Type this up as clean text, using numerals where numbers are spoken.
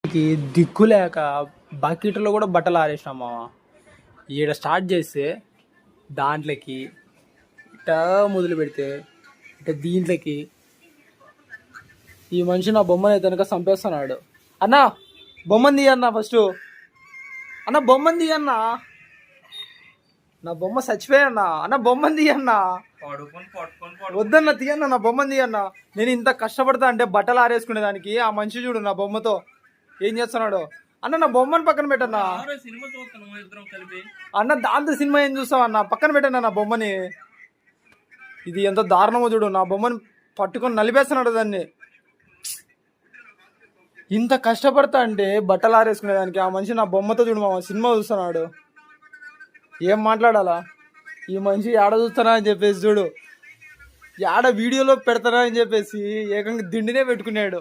దిక్కు లేక బకెట్లో కూడా బట్టలు ఆరేసినాం మామ. ఈడ స్టార్ట్ చేస్తే దాంట్లోకి ఇట మొదలు పెడితే ఇట దీంట్లోకి ఈ మనిషి నా బొమ్మని తనక చంపేస్తున్నాడు. అన్నా బొమ్మని తీయన్నా ఫస్ట్. అన్న బొమ్మని తీయన్నా, నా బొమ్మ చచ్చిపోయన్నా. అన్న బొమ్మని తీయన్నా, వద్దన్నా తీయన్నా, నా బొమ్మని తీయన్నా. నేను ఇంత కష్టపడతా అంటే బట్టలు ఆరేసుకునేదానికి ఆ మనిషి చూడు నా బొమ్మతో ఏం చేస్తున్నాడు. అన్న నా బొమ్మని పక్కన పెట్టన్నా. అన్న దాంతో సినిమా ఏం చూస్తావు అన్న, పక్కన పెట్టన్నా నా బొమ్మని. ఇది ఎంత దారుణమో చూడు, నా బొమ్మని పట్టుకొని నలిపేస్తున్నాడు దాన్ని. ఇంత కష్టపడతా అంటే బట్టలు ఆరేసుకునేదానికి ఆ మనిషి నా బొమ్మతో చూడు మామ సినిమా చూస్తున్నాడు. ఏం మాట్లాడాలా? ఈ మనిషి ఏడ చూస్తానా అని చెప్పేసి చూడు, ఏడ వీడియోలో పెడతానా అని చెప్పేసి ఏకంగా దిండినే పెట్టుకున్నాడు.